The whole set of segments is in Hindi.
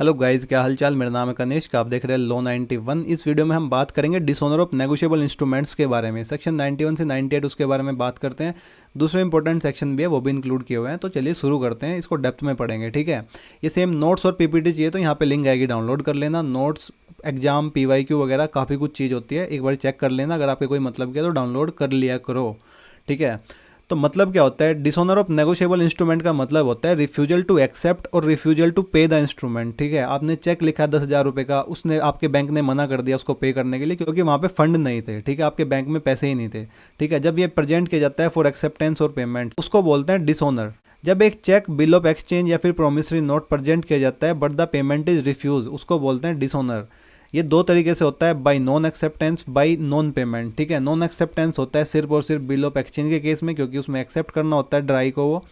हेलो गाइस, क्या हालचाल। मेरा नाम है कनिष्क, आप देख रहे हैं लॉ 91। इस वीडियो में हम बात करेंगे डिसऑनर ऑफ नेगोशिएबल इंस्ट्रूमेंट्स के बारे में। सेक्शन 91 से 98 उसके बारे में बात करते हैं। दूसरे इंपॉर्टेंट सेक्शन भी है, वो भी इंक्लूड किए हुए हैं। तो चलिए शुरू करते हैं, इसको डेप्थ में पढ़ेंगे। ठीक है, ये सेम नोट्स और पीपीटी चाहिए तो यहाँ पे लिंक आएगी, डाउनलोड कर लेना। नोट्स, एग्जाम, पीवाईक्यू वगैरह काफ़ी कुछ चीज़ होती है, एक बार चेक कर लेना। अगर आपके कोई मतलब किया तो डाउनलोड कर लिया करो। ठीक है, तो मतलब क्या होता है डिसऑनर ऑफ नेगोशिएबल इंस्ट्रूमेंट का मतलब होता है रिफ्यूजल टू एक्सेप्ट और रिफ्यूजल टू पे द इंस्ट्रूमेंट। ठीक है, आपने चेक लिखा 10,000 रुपये का, उसने आपके बैंक ने मना कर दिया उसको पे करने के लिए क्योंकि वहाँ पे फंड नहीं थे। ठीक है, आपके बैंक में पैसे ही नहीं थे। ठीक है, जब ये प्रेजेंट किया जाता है फॉर एक्सेप्टेंस और पेमेंट, उसको बोलते हैं डिसऑनर। जब एक चेक, बिल ऑफ एक्सचेंज या फिर प्रोमिसरी नोट प्रेजेंट किया जाता है but the payment is refuse, उसको बोलते हैं डिसऑनर। ये दो तरीके से होता है, by non acceptance, bye non payment. ठीक है, नॉन एक्सेप्टेंस होता है सिर्फ और सिर्फ बिल ऑफ एक्सचेंज के केस में, क्योंकि उसमें एक्सेप्ट करना होता है ड्राई को वो।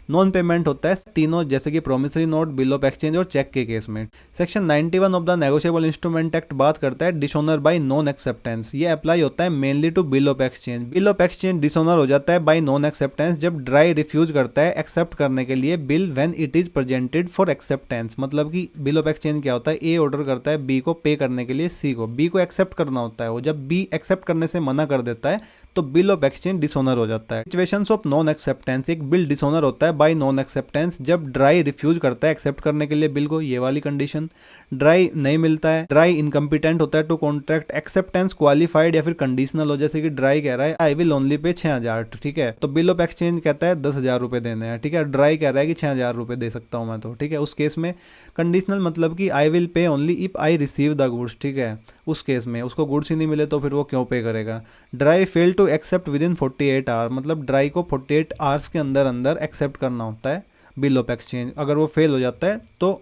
नॉन पेमेंट होता है तीनों, जैसे कि promissory note, bill of exchange और चेक के केस में। Section 91 of the negotiable instrument act बात करता है डिसऑनर बाय नॉन एक्सेप्टेंस। ये अप्लाई होता है mainly to bill of exchange. Bill of exchange dishonour हो जाता है बाय नॉन एक्सेप्टेंस जब ड्राई रिफ्यूज करता है एक्सेप्ट करने के लिए bill when it is presented for acceptance. मतलब कि बिल ऑफ एक्सचेंज क्या होता है, ए ऑर्डर करता है बी को पे करने के लिए सी को, बी को एक्सेप्ट करना होता है वो। जब बी एक्सेप्ट करने से मना कर देता है तो बिल ऑफ एक्सचेंज डिसऑनर हो जाता है। सिचुएशंस ऑफ नॉन एक्सेप्टेंस, एक बिल डिसऑनर होता है बाय नॉन एक्सेप्टेंस जब ड्राई रिफ्यूज करता है एक्सेप्ट करने के लिए बिल को, ये वाली कंडीशन। ड्राई नहीं मिलता है, ड्राई इनकम्पिटेंट होता है टू कॉन्ट्रैक्ट एक्सेप्टेंस क्वालिफाइड या फिर कंडीशनल हो, जैसे कि ड्राई कह रहा है आई विल ओनली पे 6,000। ठीक है, तो बिल ऑफ एक्सचेंज कहता है 10,000 रुपए देने हैं। ठीक है, ड्राई कह रहा है कि 6,000 रुपए दे सकता हूं मैं तो। ठीक है, उस केस में कंडीशनल मतलब कि I will pay only if I receive the goods. ठीक है, उस केस में उसको गुड्स ही नहीं मिले तो फिर वो क्यों पे करेगा। Drawee fail to accept within 48 hour, मतलब ड्राई को 48 आवर्स के अंदर अंदर एक्सेप्ट करना होता है बिल ऑफ एक्सचेंज। अगर वो फेल हो जाता है तो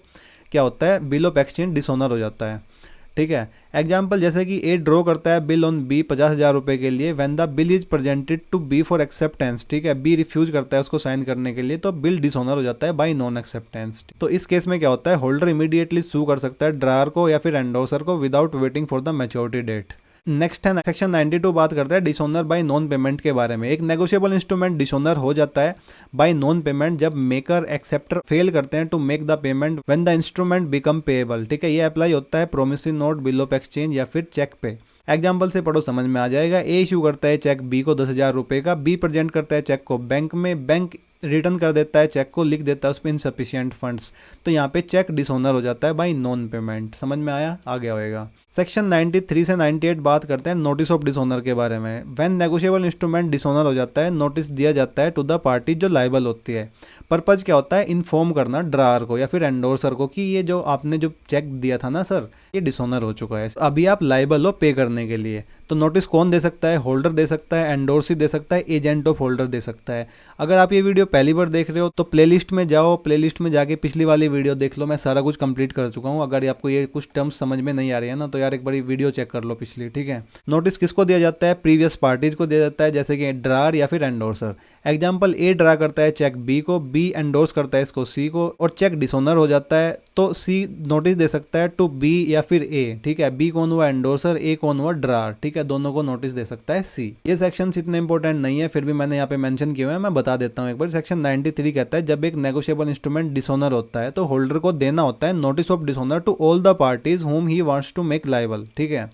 क्या होता है, बिल ऑफ एक्सचेंज डिसऑनर हो जाता है। ठीक है, एग्जाम्पल जैसे कि ए ड्रॉ करता है बिल ऑन बी 50,000 रुपये के लिए when the bill is presented to B for acceptance. ठीक है, बी रिफ्यूज करता है उसको साइन करने के लिए तो बिल डिसऑनर हो जाता है बाय नॉन एक्सेप्टेंस। तो इस केस में क्या होता है, होल्डर इमीडिएटली सू कर सकता है ड्रायर को या फिर एंडोसर को without waiting for the maturity date. Next है सेक्शन 92, बात करता है डिसऑनर बाय नॉन पेमेंट के बारे में। एक नेगोशिएबल इंस्ट्रूमेंट डिसऑनर हो जाता है बाय नॉन पेमेंट जब मेकर एक्सेप्टर फेल करते हैं to make the payment when the instrument become payable. ठीक है, ये अप्लाई होता है promissory note, bill of exchange या फिर चेक पे। एग्जाम्पल से पढ़ो, समझ में आ जाएगा। ए इशू करता है चेक बी को 10,000 रुपये का, बी प्रेजेंट करता है चेक को बैंक में, बैंक रिटर्न कर देता है चेक को, लिख देता है उस पर इनसफिशिएंट फंड्स। तो यहाँ पे चेक डिसऑनर हो जाता है बाय नॉन पेमेंट। समझ में आया, आगे होएगा। सेक्शन 93 से 98 बात करते हैं नोटिस ऑफ डिसऑनर के बारे में। व्हेन नेगोशिएबल इंस्ट्रूमेंट डिसऑनर हो जाता है, नोटिस दिया जाता है टू द पार्टी जो लायबल होती है। पर्पज क्या होता है, इन्फॉर्म करना ड्रायर को या फिर एंडोर्सर को कि ये जो आपने जो चेक दिया था ना सर, ये डिसऑनर हो चुका है, अभी आप लायबल हो पे करने के लिए। तो नोटिस कौन दे सकता है, होल्डर दे सकता है, एंडोर्सी दे सकता है, एजेंट ऑफ होल्डर दे सकता है। अगर आप ये वीडियो पहली बार देख रहे हो तो प्लेलिस्ट में जाओ, प्लेलिस्ट में जाके पिछली वाली वीडियो देख लो, मैं सारा कुछ कंप्लीट कर चुका हूँ। अगर आपको ये कुछ टर्म्स समझ में नहीं आ रही है ना तो यार एक बारी वीडियो चेक कर लो पिछली। ठीक है, नोटिस किसको दिया जाता है, प्रीवियस पार्टीज को दिया जाता है, जैसे कि ड्रायर या फिर एंडोर्सर। एग्जाम्पल, ए ड्रा करता है चेक बी को, बी एंडोर्स करता है इसको सी को और चेक डिसऑनर हो जाता है तो सी नोटिस दे सकता है टू बी या फिर ए। ठीक है, बी कौन हुआ एंडोर्सर, ए कौन हुआ ड्रायर। ठीक है, दोनों को नोटिस दे सकता है सी। ये सेक्शंस इतने इंपॉर्टेंट नहीं है, फिर भी मैंने यहाँ पे मेंशन किए हुए हैं, मैं बता देता हूँ एक बार। सेक्शन 93 कहता है जब एक नेगोशिएबल इंस्ट्रूमेंट डिसऑनर होता है तो होल्डर को देना होता है notice of dishonour to all the parties whom he wants to make liable. ठीक है,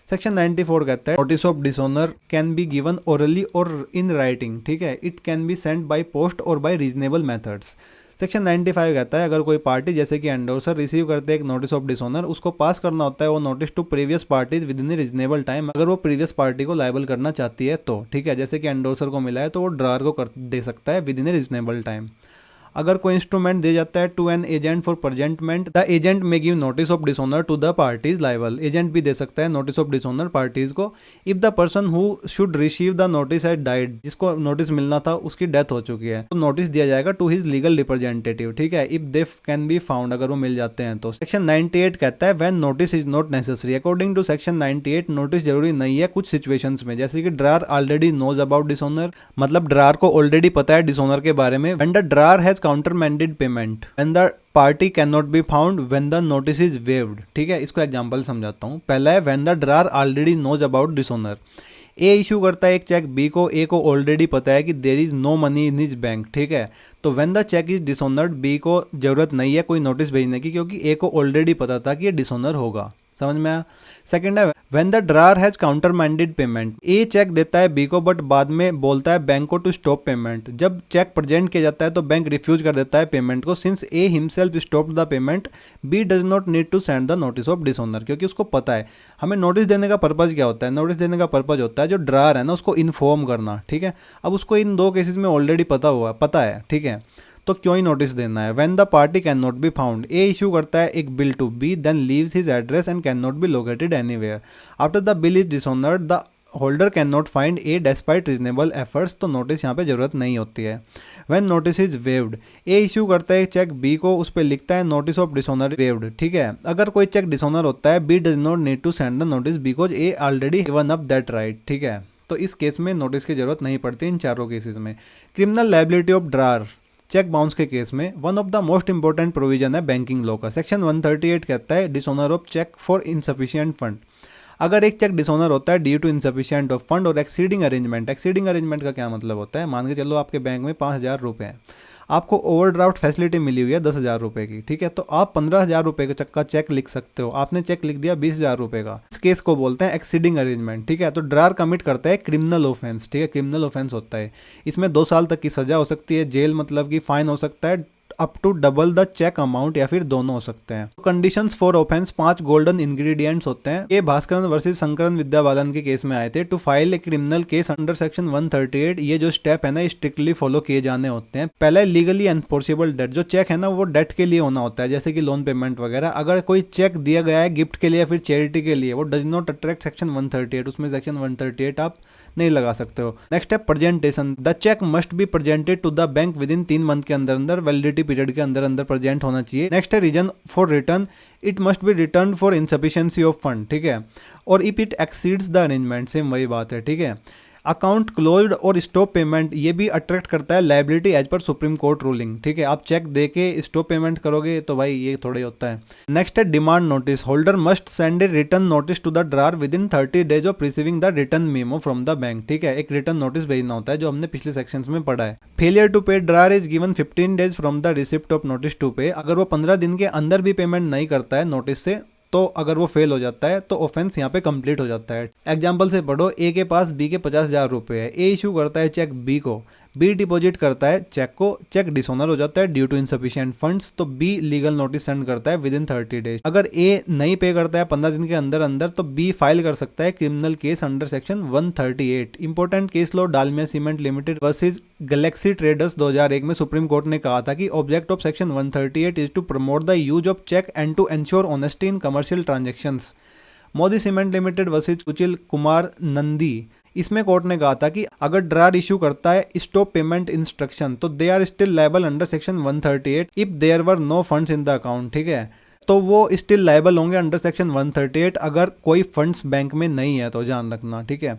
सेक्शन 94 कहता है notice of dishonour can be given orally और इन राइटिंग। ठीक है, it can be sent by post और बाय रीजनेबल मेथड्स। सेक्शन 95 कहता है अगर कोई पार्टी जैसे कि एंडोर्सर रिसीव करते हैं एक नोटिस ऑफ डिसऑनर, उसको पास करना होता है वो notice to previous parties within reasonable time, अगर वो प्रीवियस पार्टी को लायबल करना चाहती है तो। ठीक है, जैसे कि एंडोर्सर को मिला है तो वो ड्रायर को दे सकता है विद इन रीजनेबल टाइम। अगर कोई इंस्ट्रूमेंट दिया जाता है to an agent for presentment, the agent may give notice of dishonour to the parties liable. Agent भी दे सकता है नोटिस ऑफ डिसऑनर पार्टीज को। If the person who should receive the notice had died, जिसको नोटिस मिलना था उसकी डेथ हो चुकी है तो नोटिस दिया जाएगा टू हिज लीगल रिप्रेजेंटेटिव। ठीक है, if they can be found, अगर वो मिल जाते हैं तो। सेक्शन 98 कहता है when notice is not necessary. According to section 98 notice जरूरी नहीं है कुछ सिचुएशंस में, जैसे कि drawer already knows about dishonour, मतलब ड्रायर को ऑलरेडी पता है डिसऑनर के बारे में। When the drawer has countermanded payment, when the party can not be found, when the notice is waived. ठीक है, इसको एग्जांपल समझाता हूँ। पहला है when the drawer already knows about dishonour. A issue करता है एक चेक बी को, ए को ऑलरेडी पता है कि there is no money in his bank, ठीक है। तो when the cheque is dishonoured, B को जरूरत नहीं है कोई नोटिस भेजने की क्योंकि ए को ऑलरेडी पता था कि ये डिसऑनर होगा। समझ में आया। सेकंड है when the drawer has countermanded payment, A cheque देता है बी को बट बाद में बोलता है बैंक को टू स्टॉप पेमेंट। जब चेक प्रेजेंट किया जाता है तो बैंक रिफ्यूज कर देता है पेमेंट को, since A himself stopped the payment B does not need to send the notice of dishonour, क्योंकि उसको पता है। हमें नोटिस देने का पर्पज क्या होता है, नोटिस देने का पर्पज होता है जो ड्रार है ना उसको इन्फॉर्म करना, ठीक है। अब उसको इन दो केसेस में ऑलरेडी पता है, ठीक है, तो क्यों ही नोटिस देना है। When the party can not be found, A issue करता है एक bill to B then leaves his address and can not be located anywhere. After the bill is dishonoured the holder can not find A despite reasonable efforts, तो नोटिस यहाँ पे जरूरत नहीं होती है। When notice is waived, A issue करता है चेक बी को, उस पर लिखता है नोटिस ऑफ डिसऑनर वेव्ड, ठीक है। अगर कोई चेक डिसऑनर होता है B does not need to send the notice because A already given up that right, ठीक है। तो इस केस में नोटिस की जरूरत नहीं पड़ती इन चारों केसेस में। Criminal liability of drawer, cheque bounce के केस में one of the most important provision है बैंकिंग लॉ का। सेक्शन 138 कहता है dishonour of cheque for insufficient fund. अगर एक चेक डिसऑनर होता है due to insufficient of fund और एक्सीडिंग अरेंजमेंट, एक्सीडिंग अरेंजमेंट का क्या मतलब होता है, मान के चलो आपके बैंक में 5,000 रुपये हैं, आपको ओवरड्राफ्ट फैसिलिटी मिली हुई है 10,000 रुपये की, ठीक है, तो आप 15,000 रुपये का चेक लिख सकते हो, आपने चेक लिख दिया 20,000 रुपये का। इस केस को बोलते हैं एक्सीडिंग अरेंजमेंट, ठीक है। तो ड्रार कमिट करता है क्रिमिनल ऑफेंस, ठीक है, क्रिमिनल ऑफेंस होता है। इसमें 2 साल तक की सजा हो सकती है, जेल मतलब कि फाइन हो सकता है, up to double the cheque amount या फिर दोनों हो सकते हैं। Conditions for offence 5 golden ingredients होते हैं। ये भास्करन वर्सेस शंकरन विद्याबालन के केस में आए थे। To file a criminal case under section 138, ये जो स्टेप है ना स्ट्रिक्टली फॉलो किए जाने होते हैं। पहले लीगली एनफोर्सेबल डेट, जो चेक है ना वो डेट के लिए होना होता है, जैसे कि लोन पेमेंट वगैरह। अगर कोई चेक दिया गया है गिफ्ट के लिए या फिर चैरिटी के लिए, वो डज नॉट अट्रैक्ट सेक्शन 138, उसमें सेक्शन 138 आप नहीं लगा सकते हो। नेक्स्ट है presentation, the cheque must be presented to the bank within 3 month के अंदर वैलिडिटी पीरियड के अंदर प्रेजेंट होना चाहिए। नेक्स्ट है reason for return, it must be return for insufficiency of fund, ठीक है, और if it exceeds the arrangement, same वही बात है, ठीक है। अकाउंट क्लोज्ड और स्टॉप पेमेंट, ये भी अट्रैक्ट करता है liability as per Supreme Court ruling, ठीक है। आप चेक दे के स्टॉप पेमेंट करोगे तो भाई ये थोड़े होता है। नेक्स्ट है demand notice, holder must send a return notice to the drawer within 30 days of receiving the return memo from the bank, ठीक है। एक रिटर्न नोटिस भेजना होता है जो हमने पिछले सेक्शंस में पढ़ा है। Failure to pay, drawer is given 15 days from the receipt of notice to pay. अगर वो 15 दिन के अंदर भी पेमेंट नहीं करता है नोटिस से, तो अगर वो फेल हो जाता है तो ऑफेंस यहाँ पे कंप्लीट हो जाता है। एग्जाम्पल से पढ़ो, ए के पास बी के 50,000 रुपये है, ए इशू करता है चेक बी को, बी डिपॉजिट करता है चेक को, चेक डिसऑनर हो जाता है ड्यू टू इनसफिशिएंट फंड्स, तो बी लीगल नोटिस सेंड करता है विद इन 30 डेज। अगर ए नहीं पे करता है 15 दिन के अंदर तो बी फाइल कर सकता है criminal case under section 138। Important case law Dalmia cement limited versus Galaxy traders 2001 में सुप्रीम कोर्ट ने कहा था कि object of section 138 is to promote the use of cheque and to ensure honesty in commercial transactions. Modi cement limited versus Kuchil Kumar Nandi, इसमें कोर्ट ने कहा था कि अगर ड्रार इशू करता है स्टॉप पेमेंट इंस्ट्रक्शन तो they are still liable under section 138 if there were no funds in the account, ठीक है। तो वो स्टिल लायबल होंगे अंडर सेक्शन 138 अगर कोई फंड्स बैंक में नहीं है, तो ध्यान रखना, ठीक है।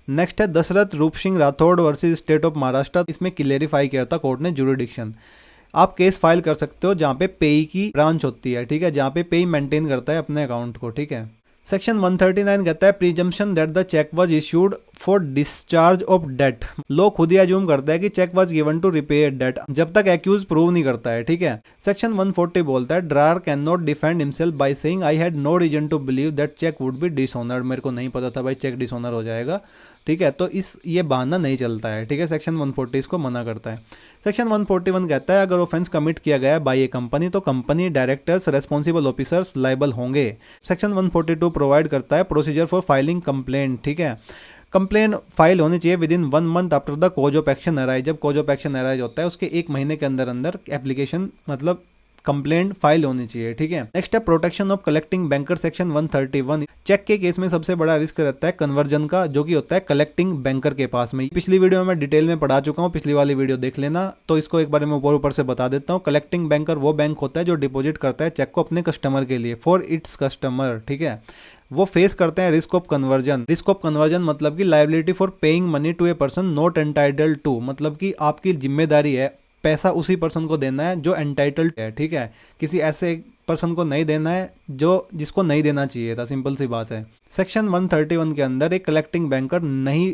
नेक्स्ट है दशरथ रूप Singh Rathore versus state of Maharashtra, इसमें क्लेरिफाई किया था कोर्ट ने जुरिडिक्शन। आप केस फाइल कर सकते हो जहाँ पे पेई की ब्रांच होती है, ठीक है, जहाँ पे पेई मेंटेन करता है अपने अकाउंट को, ठीक है। सेक्शन 139 कहता है presumption that the cheque was issued for discharge of debt. लोग खुद ही अज्यूम करता है कि cheque was given to repay debt जब तक एक्यूज प्रूव नहीं करता है, ठीक है। सेक्शन 140 बोलता है drawer can not defend himself by saying I had no reason to believe that cheque would be dishonoured, मेरे को नहीं पता था भाई चेक डिसऑनर हो जाएगा, ठीक है। तो ये बहाना नहीं चलता है, ठीक है। सेक्शन 140 इसको मना करता है। सेक्शन 141 कहता है अगर ऑफेंस कमिट किया गया है बाय ए कंपनी तो company directors responsible officers liable होंगे। सेक्शन 142 प्रोवाइड करता है प्रोसीजर फॉर फाइलिंग कंप्लेंट, ठीक है। कंप्लेंट फाइल होनी चाहिए with in 1 month after the cause of action arise. जब कॉज ऑफ एक्शन अराइज होता है उसके 1 महीने के अंदर एप्लीकेशन मतलब कंप्लेंट फाइल होनी चाहिए, ठीक है। नेक्स्ट है protection of collecting banker, section 131। Cheque के केस में सबसे बड़ा रिस्क रहता है कन्वर्जन का, जो कि होता है कलेक्टिंग बैंकर के पास में। पिछली वीडियो में डिटेल में पढ़ा चुका हूँ, पिछली वाली वीडियो देख लेना, तो इसको एक बार मैं ऊपर से बता देता हूँ। कलेक्टिंग बैंकर वो बैंक होता है जो डिपॉजिट करता है चेक को अपने कस्टमर के लिए, फॉर इट्स कस्टमर, ठीक है। वो फेस करते हैं risk of conversion. Risk of conversion मतलब कि liability for paying money to a person not entitled to, मतलब कि आपकी जिम्मेदारी है पैसा उसी पर्सन को देना है जो एंटाइटल्ड है, ठीक है। किसी ऐसे पर्सन को नहीं देना है जो जिसको नहीं देना चाहिए था, सिंपल सी बात है। सेक्शन 131 के अंदर एक कलेक्टिंग बैंकर नहीं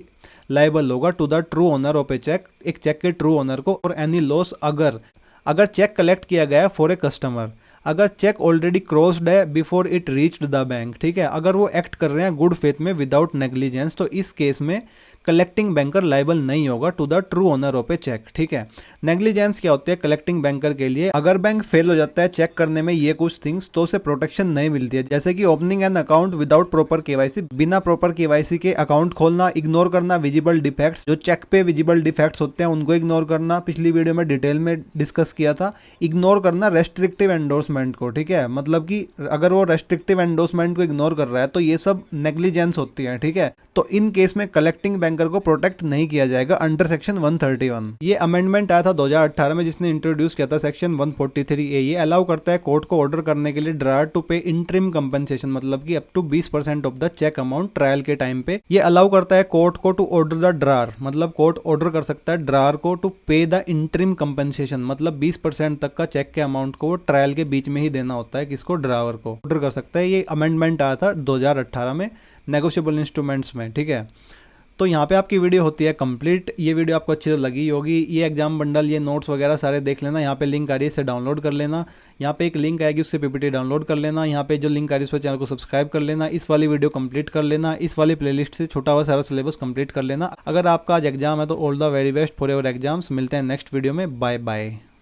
लायबल होगा to the true owner of a cheque, एक चेक के ट्रू ओनर को, और एनी लॉस अगर चेक कलेक्ट किया गया है फॉर ए कस्टमर, अगर चेक ऑलरेडी क्रॉस्ड है before it reached the bank, ठीक है, अगर वो एक्ट कर रहे हैं गुड फेथ में विदाउट नेग्लिजेंस, तो इस केस में कलेक्टिंग बैंकर लायबल नहीं होगा to the true owner of a check, ठीक है। नेग्लिजेंस क्या होती है कलेक्टिंग बैंकर के लिए? अगर बैंक फेल हो जाता है चेक करने में ये कुछ थिंग्स, तो उसे प्रोटेक्शन नहीं मिलती है, जैसे कि opening an account without proper KYC, बिना प्रॉपर केवाईसी के अकाउंट खोलना, इग्नोर करना विजिबल डिफेक्ट्स, जो चेक पे विजिबल डिफेक्ट्स होते हैं उनको इग्नोर करना, पिछली वीडियो में डिटेल में डिस्कस किया था। इग्नोर करना रेस्ट्रिक्टिव एंडोर्समेंट को, ठीक है, मतलब कि अगर वो रेस्ट्रिक्टिव एंडोर्समेंट को इग्नोर कर रहा है तो ये सब नेग्लिजेंस होती है, ठीक है। तो इन केस में कलेक्टिंग बैंकर को प्रोटेक्ट नहीं किया जाएगा अंडर सेक्शन 131। ये अमेंडमेंट आया था 2018 में, जिसने इंट्रोड्यूस किया था सेक्शन 143A। ये अलाउ करता है कोर्ट को ऑर्डर करने के लिए drawer to pay interim compensation, मतलब कि up to 20% of the cheque amount trial के टाइम पे। ये अलाउ करता है कोर्ट को टू ऑर्डर द ड्रायर, मतलब कोर्ट ऑर्डर कर सकता है ड्रायर को टू पे द इंटरिम कंपनसेशन, मतलब 20% तक का चेक के अमाउंट को ट्रायल के बीच में ही देना होता है, किसको? ड्रायर को ऑर्डर कर सकता है। ये अमेंडमेंट आया था 2018 में नेगोशिएबल इंस्ट्रूमेंट्स में, ठीक है। तो यहाँ पे आपकी वीडियो होती है कंप्लीट। ये वीडियो आपको अच्छी लगी होगी। ये एग्जाम बंडल, ये नोट्स वगैरह सारे देख लेना। यहाँ पे लिंक आ रही है, इसे डाउनलोड कर लेना। यहाँ पे एक लिंक आएगी, उससे पीपीटी डाउनलोड कर लेना। यहाँ पे जो लिंक आ रही है उस पर चैनल को सब्सक्राइब कर लेना। इस वाली वीडियो कंप्लीट कर लेना। इस वाली प्लेलिस्ट से छोटा हुआ सारा सिलेबस कंप्लीट कर लेना। अगर आपका आज एग्जाम है तो all the very best for your exams. मिलते हैं नेक्स्ट वीडियो में। Bye bye.